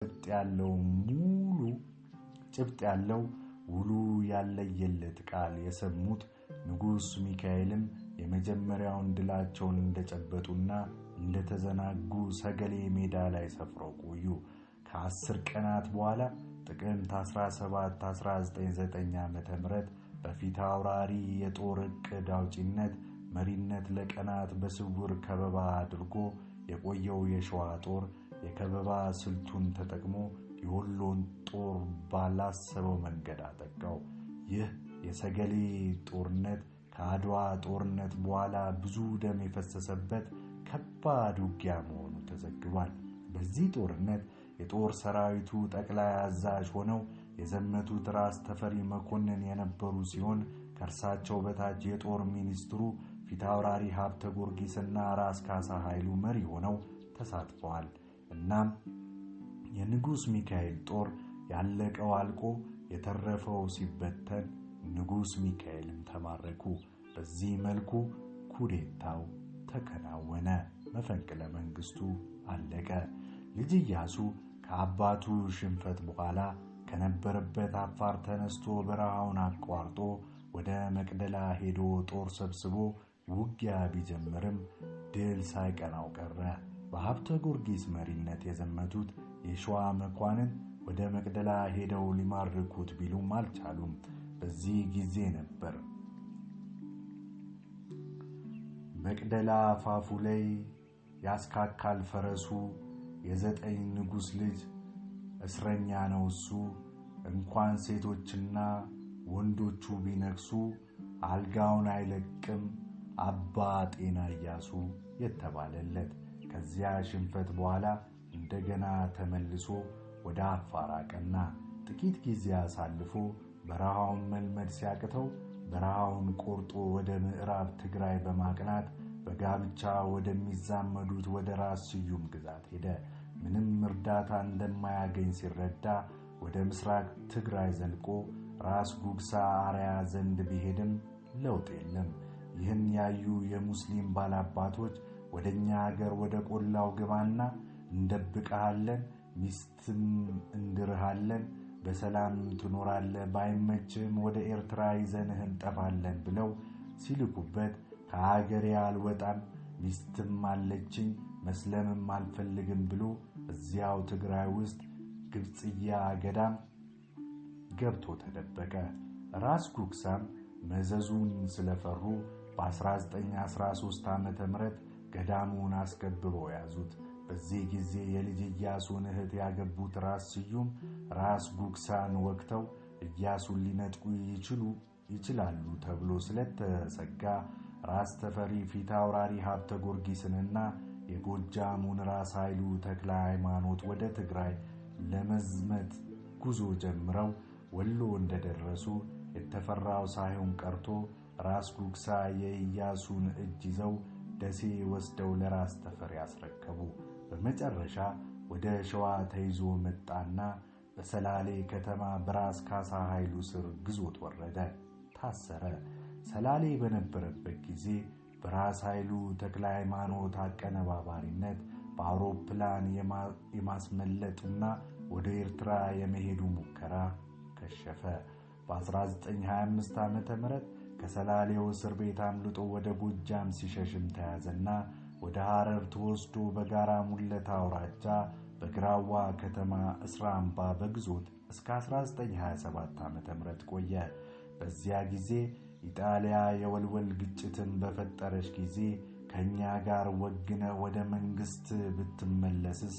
ጭብጥ ያለው ውሉ ያለየለት ቃል የሰሙት ንጉስ ሚካኤልም የመጀመሪያውን ድላቸውን እንደጨበጡና እንደተዘናጉ ሰገሌ ሜዳ ላይ ሰፍረው ቆዩ። ከ10 ቀናት በኋላ ጥቅምት 17 1909 ዓ.ም በፊት አውራሪ የጦር ዕቅድ አውጪነት መሪነት ለቀናት በስውር ከበባ አድርጎ የቆየው የሸዋ ጦር የከበባ ስልቱን ተጠቅሞ የወሎን ጦር ባላሰበው መንገድ አጠቃው። ይህ የሰገሌ ጦርነት ከአድዋ ጦርነት በኋላ ብዙ ደም የፈሰሰበት ከባድ ውጊያ መሆኑ ተዘግቧል። በዚህ ጦርነት የጦር ሰራዊቱ ጠቅላይ አዛዥ ሆነው የዘመቱት ራስ ተፈሪ መኮንን የነበሩ ሲሆን ከእርሳቸው በታች የጦር ሚኒስትሩ ፊታውራሪ ሀብተ ጊዮርጊስና ራስ ካሳ ኃይሉ መሪ ሆነው ተሳትፈዋል። እናም የንጉስ ሚካኤል ጦር ያለቀው አልቆ የተረፈው ሲበተን ንጉስ ሚካኤልም ተማረኩ። በዚህ መልኩ ኩዴታው ተከናወነ። መፈንቅለ መንግስቱ አለቀ። ልጅ ኢያሱ ከአባቱ ሽንፈት በኋላ ከነበረበት አፋር ተነስቶ በረሃውን አቋርጦ ወደ መቅደላ ሄዶ ጦር ሰብስቦ ውጊያ ቢጀምርም ድል ሳይቀናው ቀረ። በሀብተ ጊዮርጊስ መሪነት የዘመቱት የሸዋ መኳንን ወደ መቅደላ ሄደው ሊማርኩት ቢሉም አልቻሉም። በዚህ ጊዜ ነበር መቅደላ አፋፉ ላይ ያስካካል ፈረሱ የዘጠኝ ንጉስ ልጅ እስረኛ ነው እሱ እንኳን ሴቶችና ወንዶቹ ቢነክሱ አልጋውን አይለቅም አባ ጤና ኢያሱ የተባለለት። ከዚያ ሽንፈት በኋላ እንደገና ተመልሶ ወደ አፋር አቀና። ጥቂት ጊዜ አሳልፎ በረሃውን መልመድ ሲያቅተው በረሃውን ቆርጦ ወደ ምዕራብ ትግራይ በማቅናት በጋብቻ ወደሚዛመዱት ወደ ራስ ስዩም ግዛት ሄደ። ምንም እርዳታ እንደማያገኝ ሲረዳ ወደ ምስራቅ ትግራይ ዘልቆ ራስ ጉግሳ አርያ ዘንድ ቢሄድም ለውጥ የለም። ይህን ያዩ የሙስሊም ባላባቶች ወደኛ ሀገር ወደ ቆላው ግባና እንደብቀሃለን፣ ሚስትም እንድርሃለን፣ በሰላም ትኖራለህ፣ ባይመችም ወደ ኤርትራ ይዘንህ እንጠፋለን ብለው ሲልኩበት ከሀገሬ አልወጣም፣ ሚስትም አለችኝ፣ መስለምም አልፈልግም ብሎ እዚያው ትግራይ ውስጥ ግብጽያ ገዳም ገብቶ ተደበቀ። ራስ ጉግሳም መዘዙን ስለፈሩ በ1913 ዓ.ም ገዳሙን አስከብበው ያዙት። በዚህ ጊዜ የልጅ ኢያሱን እህት ያገቡት ራስ ስዩም ራስ ጉግሳን ወቅተው ኢያሱን ሊነጥቁ ይችላሉ ተብሎ ስለተሰጋ ራስ ተፈሪ ፊታውራሪ ሀብተ ጊዮርጊስንና የጎጃሙን ራስ ኃይሉ ተክለ ሃይማኖት ወደ ትግራይ ለመዝመት ጉዞ ጀምረው ወሎ እንደደረሱ የተፈራው ሳይሆን ቀርቶ ራስ ጉግሳ የኢያሱን እጅ ይዘው ደሴ ወስደው ለራስ ተፈሪ ያስረከቡ። በመጨረሻ ወደ ሸዋ ተይዞ መጣና በሰላሌ ከተማ በራስ ካሳ ኃይሉ ስር ግዞት ወረደ፣ ታሰረ። ሰላሌ በነበረበት ጊዜ በራስ ኃይሉ ተክለ ሃይማኖት አቀነባባሪነት በአውሮፕላን የማስመለጡና ወደ ኤርትራ የመሄዱ ሙከራ ከሸፈ። በ1925 ዓ.ም ከሰላሌው እስር ቤት አምልጦ ወደ ጎጃም ሲሸሽም ተያዘና ወደ ሐረር ተወስዶ በጋራ ሙለታ አውራጃ በግራዋ ከተማ እስራ አምባ በግዞት እስከ 1927 ዓ.ም ቆየ። በዚያ ጊዜ ኢጣሊያ የወልወል ግጭትን በፈጠረች ጊዜ ከኛ ጋር ወግነ ወደ መንግስት ብትመለስስ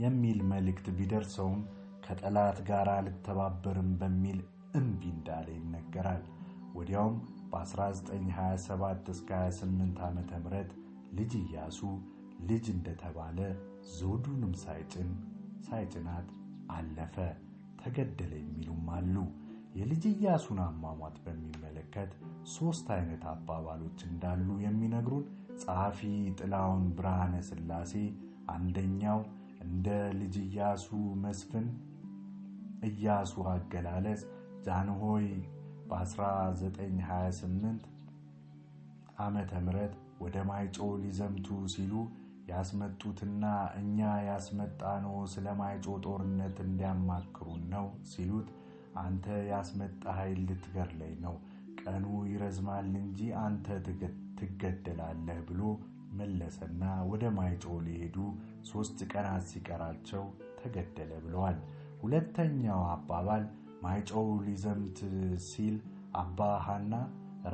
የሚል መልእክት ቢደርሰውም ከጠላት ጋር አልተባበርም በሚል እምቢ እንዳለ ይነገራል። ወዲያውም በ1927 እስከ 28 ዓመተ ምህረት ልጅ ኢያሱ ልጅ እንደተባለ ዞዱንም ሳይጭናት አለፈ፣ ተገደለ የሚሉም አሉ። የልጅ ኢያሱን አሟሟት በሚመለከት 3 አይነት አባባሎች እንዳሉ የሚነግሩን ጸሐፊ ጥላውን ብርሃነ ሥላሴ አንደኛው እንደ ልጅ ኢያሱ መስፍን ኢያሱ አገላለጽ ጃንሆይ በ1928 ዓመተ ምህረት ወደ ማይጮ ሊዘምቱ ሲሉ ያስመጡትና እኛ ያስመጣነው ስለማይጮ ጦርነት እንዲያማክሩን ነው ሲሉት አንተ ያስመጣ ኃይል ልትገድለኝ ነው፣ ቀኑ ይረዝማል እንጂ አንተ ትገደላለህ ብሎ መለሰና ወደ ማይጮ ሊሄዱ 3 ቀናት ሲቀራቸው ተገደለ ብለዋል። ሁለተኛው አባባል ማይጮው ሊዘምት ሲል አባ ሐና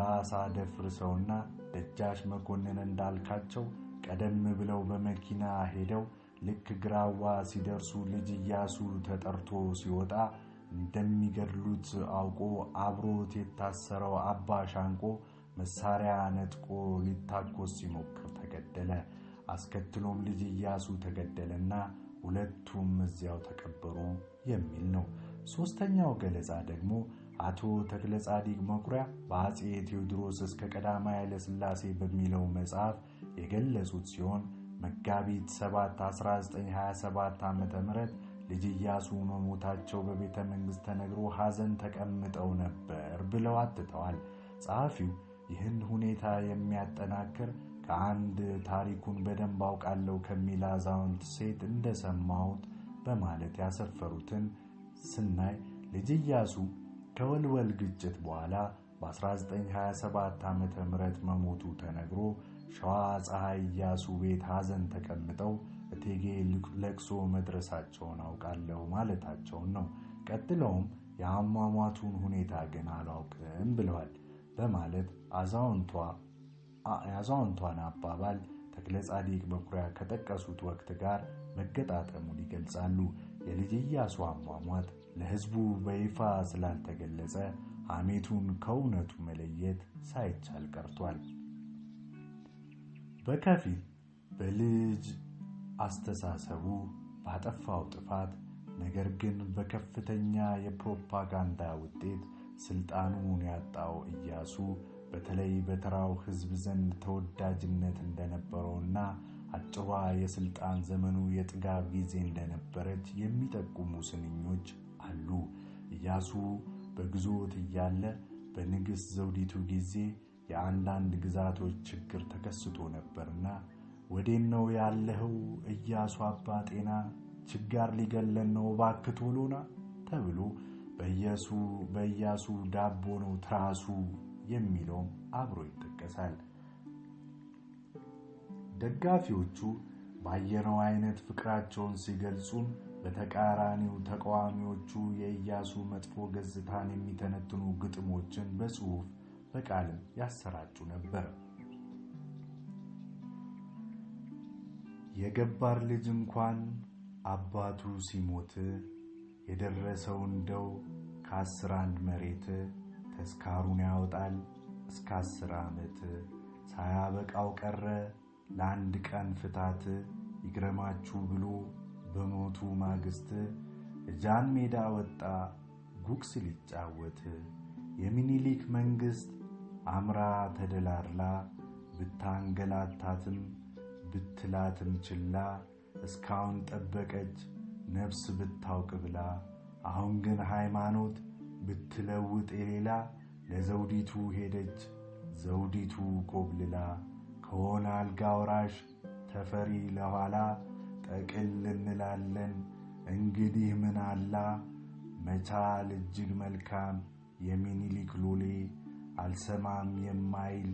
ራስ አደፍርሰውና ደጃች መኮንን እንዳልካቸው ቀደም ብለው በመኪና ሄደው ልክ ግራዋ ሲደርሱ ልጅ ኢያሱ ተጠርቶ ሲወጣ እንደሚገድሉት አውቆ አብሮት የታሰረው አባ ሻንቆ መሳሪያ ነጥቆ ሊታኮስ ሲሞክር ተገደለ። አስከትሎም ልጅ ኢያሱ ተገደለና ሁለቱም እዚያው ተቀበሩ የሚል ነው። ሶስተኛው ገለጻ ደግሞ አቶ ተክለ ጻዲቅ መኩሪያ በአጼ ቴዎድሮስ እስከ ቀዳማዊ ኃይለ ሥላሴ በሚለው መጽሐፍ የገለጹት ሲሆን መጋቢት 7 1927 ዓ.ም ልጅ ኢያሱ መሞታቸው በቤተ መንግሥት ተነግሮ ሐዘን ተቀምጠው ነበር ብለው አትተዋል። ጸሐፊው ይህን ሁኔታ የሚያጠናክር ከአንድ ታሪኩን በደንብ አውቃለሁ ከሚል አዛውንት ሴት እንደሰማሁት በማለት ያሰፈሩትን ስናይ ልጅ ኢያሱ ከወልወል ግጭት በኋላ በ1927 ዓ.ም መሞቱ ተነግሮ ሸዋ ፀሐይ ኢያሱ ቤት ሐዘን ተቀምጠው እቴጌ ለቅሶ መድረሳቸውን አውቃለሁ ማለታቸውን ነው። ቀጥለውም የአሟሟቱን ሁኔታ ግን አላውቅም ብለዋል በማለት አዛውንቷን አባባል ተክለ ጻዲቅ መኩሪያ ከጠቀሱት ወቅት ጋር መገጣጠሙን ይገልጻሉ። የልጅ ኢያሱ አሟሟት ለሕዝቡ በይፋ ስላልተገለጸ ሐሜቱን ከእውነቱ መለየት ሳይቻል ቀርቷል። በከፊል በልጅ አስተሳሰቡ ባጠፋው ጥፋት ነገር ግን በከፍተኛ የፕሮፓጋንዳ ውጤት ስልጣኑን ያጣው ኢያሱ በተለይ በተራው ሕዝብ ዘንድ ተወዳጅነት እንደነበረውና አጭሯ የስልጣን ዘመኑ የጥጋብ ጊዜ እንደነበረች የሚጠቁሙ ስንኞች አሉ። ኢያሱ በግዞት እያለ በንግሥት ዘውዲቱ ጊዜ የአንዳንድ ግዛቶች ችግር ተከስቶ ነበርና ወዴን ነው ያለኸው ኢያሱ አባ ጤና፣ ችጋር ሊገለን ነው እባክህ ቶሎና ተብሎ በኢያሱ ዳቦ ነው ትራሱ የሚለውም አብሮ ይጠቀሳል። ደጋፊዎቹ ባየነው አይነት ፍቅራቸውን ሲገልጹም በተቃራኒው ተቃዋሚዎቹ የኢያሱ መጥፎ ገጽታን የሚተነትኑ ግጥሞችን በጽሑፍ በቃልም ያሰራጩ ነበር። የገባር ልጅ እንኳን አባቱ ሲሞት የደረሰው እንደው ከ10 አንድ መሬት ተስካሩን ያወጣል እስከ 10 ዓመት ሳያበቃው ቀረ ለአንድ ቀን ፍታት ይግረማችሁ ብሎ በሞቱ ማግስት ጃን ሜዳ ወጣ ጉክስ ሊጫወት። የሚኒሊክ መንግሥት አምራ ተደላርላ ብታንገላታትም ብትላትም ችላ እስካሁን ጠበቀች ነፍስ ብታውቅ ብላ። አሁን ግን ሃይማኖት ብትለውጥ የሌላ ለዘውዲቱ ሄደች ዘውዲቱ ኮብልላ። ከሆነ አልጋ ወራሽ ተፈሪ ለኋላ ጠቅል እንላለን እንግዲህ ምን አላ። መቻል እጅግ መልካም የሚኒሊክ ሎሌ አልሰማም የማይል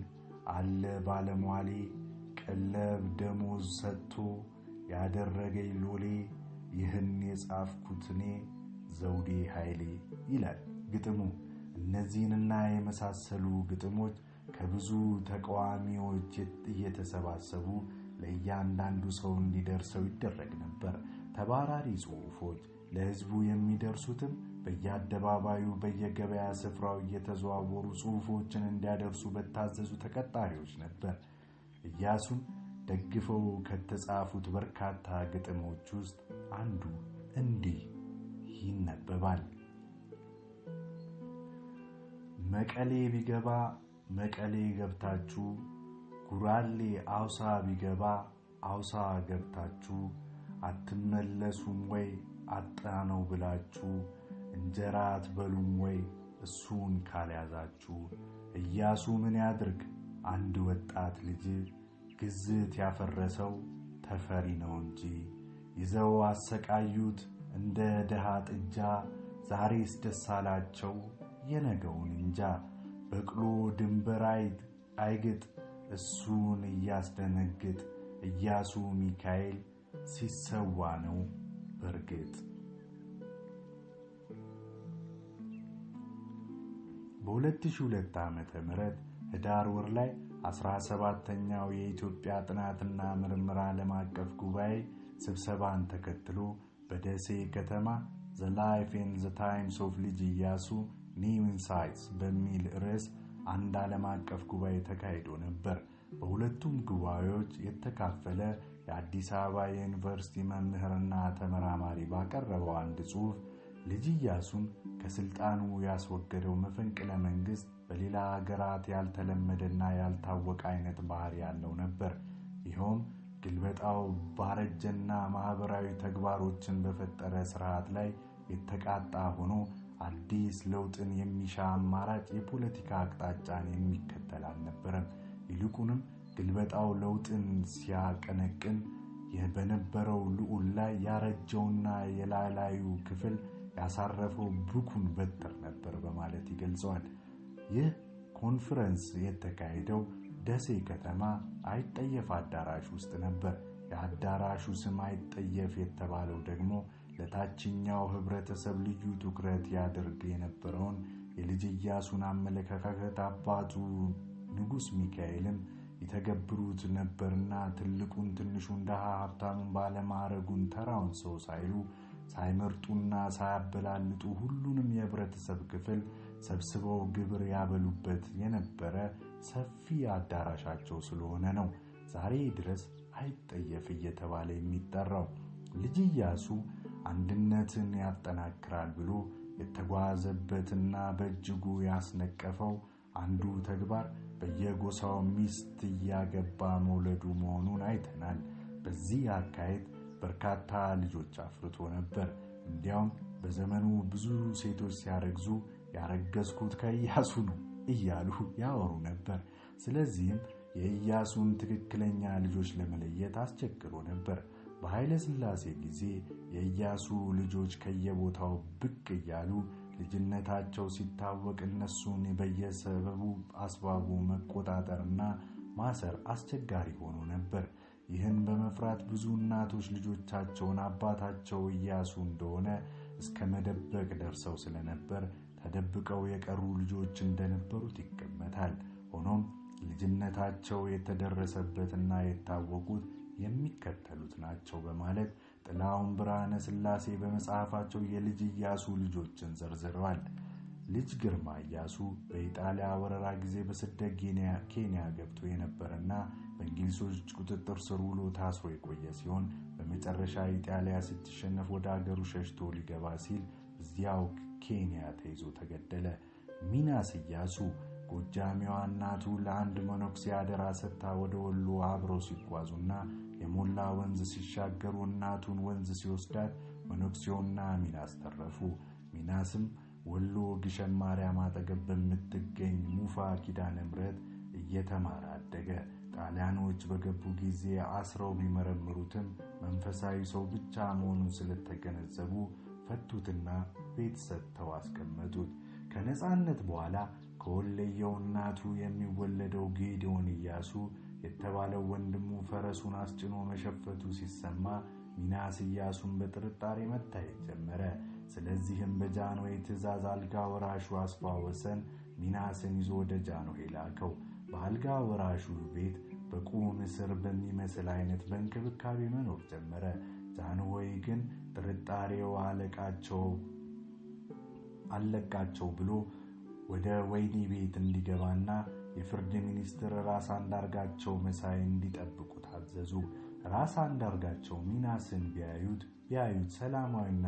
አለ ባለሟሌ። ቀለብ ደሞዝ ሰጥቶ ያደረገኝ ሎሌ ይህን የጻፍኩት እኔ ዘውዴ ኃይሌ ይላል ግጥሙ። እነዚህንና የመሳሰሉ ግጥሞች ከብዙ ተቃዋሚዎች እየተሰባሰቡ ለእያንዳንዱ ሰው እንዲደርሰው ይደረግ ነበር። ተባራሪ ጽሑፎች ለሕዝቡ የሚደርሱትም በየአደባባዩ በየገበያ ስፍራው እየተዘዋወሩ ጽሑፎችን እንዲያደርሱ በታዘዙ ተቀጣሪዎች ነበር። ኢያሱን ደግፈው ከተጻፉት በርካታ ግጥሞች ውስጥ አንዱ እንዲህ ይነበባል። መቀሌ ቢገባ መቀሌ ገብታችሁ፣ ጉራሌ አውሳ ቢገባ አውሳ ገብታችሁ፣ አትመለሱም ወይ አጣነው ብላችሁ፣ እንጀራ አትበሉም ወይ እሱን ካልያዛችሁ። ኢያሱ ምን ያድርግ አንድ ወጣት ልጅ ግዝት ያፈረሰው ተፈሪ ነው እንጂ ይዘው አሰቃዩት እንደ ድሃ ጥጃ። ዛሬስ ደስ አላቸው የነገውን እንጃ። በቅሎ ድንበር አይግጥ እሱን እያስደነግጥ ኢያሱ ሚካኤል ሲሰዋ ነው በርግጥ። በ2002 ዓመተ ምህረት ህዳር ወር ላይ 17ኛው የኢትዮጵያ ጥናትና ምርምር ዓለም አቀፍ ጉባኤ ስብሰባን ተከትሎ በደሴ ከተማ The Life and the Times of ልጅ ኢያሱ New Insights በሚል ርዕስ አንድ ዓለም አቀፍ ጉባኤ ተካሂዶ ነበር። በሁለቱም ጉባኤዎች የተካፈለ የአዲስ አበባ ዩኒቨርሲቲ መምህርና ተመራማሪ ባቀረበው አንድ ጽሑፍ ልጅ ኢያሱን ከስልጣኑ ያስወገደው መፈንቅለ መንግስት በሌላ ሀገራት ያልተለመደና ያልታወቀ አይነት ባህሪ ያለው ነበር። ይኸውም ግልበጣው ባረጀና ማህበራዊ ተግባሮችን በፈጠረ ስርዓት ላይ የተቃጣ ሆኖ አዲስ ለውጥን የሚሻ አማራጭ የፖለቲካ አቅጣጫን የሚከተል አልነበረም። ይልቁንም ግልበጣው ለውጥን ሲያቀነቅን በነበረው ልዑል ላይ ያረጀውና የላላዩ ክፍል ያሳረፈው ብኩን በትር ነበር በማለት ይገልጸዋል። ይህ ኮንፈረንስ የተካሄደው ደሴ ከተማ አይጠየፍ አዳራሽ ውስጥ ነበር። የአዳራሹ ስም አይጠየፍ የተባለው ደግሞ ለታችኛው ህብረተሰብ ልዩ ትኩረት ያደርግ የነበረውን የልጅ ኢያሱን አመለካከት አባቱ ንጉስ ሚካኤልም የተገብሩት ነበርና ትልቁን ትንሹን ደሃ ሀብታሙን ባለማዕረጉን ተራውን ሰው ሳይመርጡና ሳያበላልጡ ሁሉንም የህብረተሰብ ክፍል ሰብስበው ግብር ያበሉበት የነበረ ሰፊ አዳራሻቸው ስለሆነ ነው ዛሬ ድረስ አይጠየፍ እየተባለ የሚጠራው። ልጅ ኢያሱ አንድነትን ያጠናክራል ብሎ የተጓዘበትና በእጅጉ ያስነቀፈው አንዱ ተግባር በየጎሳው ሚስት እያገባ መውለዱ መሆኑን አይተናል። በዚህ አካሄድ በርካታ ልጆች አፍርቶ ነበር። እንዲያውም በዘመኑ ብዙ ሴቶች ሲያረግዙ ያረገዝኩት ከኢያሱ ነው እያሉ ያወሩ ነበር። ስለዚህም የኢያሱን ትክክለኛ ልጆች ለመለየት አስቸግሮ ነበር። በኃይለ ሥላሴ ጊዜ የኢያሱ ልጆች ከየቦታው ብቅ እያሉ ልጅነታቸው ሲታወቅ እነሱን በየሰበቡ አስባቡ መቆጣጠርና ማሰር አስቸጋሪ ሆኖ ነበር። ይህን በመፍራት ብዙ እናቶች ልጆቻቸውን አባታቸው ኢያሱ እንደሆነ እስከ መደበቅ ደርሰው ስለነበር ተደብቀው የቀሩ ልጆች እንደነበሩት ይገመታል። ሆኖም ልጅነታቸው የተደረሰበትና የታወቁት የሚከተሉት ናቸው በማለት ጥላሁን ብርሃነ ሥላሴ በመጽሐፋቸው የልጅ ኢያሱ ልጆችን ዘርዝረዋል። ልጅ ግርማ ኢያሱ በኢጣሊያ ወረራ ጊዜ በስደት ኬንያ ገብቶ የነበረና በእንግሊዞች ቁጥጥር ስር ውሎ ታስሮ የቆየ ሲሆን በመጨረሻ ኢጣሊያ ስትሸነፍ ወደ አገሩ ሸሽቶ ሊገባ ሲል እዚያው ኬንያ ተይዞ ተገደለ። ሚናስ ኢያሱ ጎጃሚዋ እናቱ ለአንድ መነኩሴ አደራ ሰጥታ ወደ ወሎ አብረው ሲጓዙና የሞላ ወንዝ ሲሻገሩ እናቱን ወንዝ ሲወስዳት መነኩሴውና ሚናስ ተረፉ። ሚናስም ወሎ ግሸን ማርያም አጠገብ በምትገኝ ሙፋ ኪዳነ ምሕረት እየተማረ አደገ። ጣሊያኖች በገቡ ጊዜ አስረው ቢመረምሩትም መንፈሳዊ ሰው ብቻ መሆኑን ስለተገነዘቡ ፈቱትና ቤት ሰጥተው አስቀመጡት። ከነጻነት በኋላ ከወለየው እናቱ የሚወለደው ጌዲዮን ኢያሱ የተባለው ወንድሙ ፈረሱን አስጭኖ መሸፈቱ ሲሰማ ሚናስ ኢያሱን በጥርጣሬ መታየት ጀመረ። ስለዚህም በጃንሆይ ትእዛዝ አልጋ ወራሹ አስፋወሰን ሚናስን ይዞ ወደ ጃንሆይ ላከው። በአልጋ ወራሹ ቤት በቁም እስር በሚመስል አይነት በእንክብካቤ መኖር ጀመረ። ጃንሆይ ግን ጥርጣሬው አለቃቸው ብሎ ወደ ወይኒ ቤት እንዲገባና የፍርድ ሚኒስትር ራስ አንዳርጋቸው መሳይ እንዲጠብቁ ታዘዙ። ራስ አንዳርጋቸው ሚናስን ቢያዩት ሰላማዊና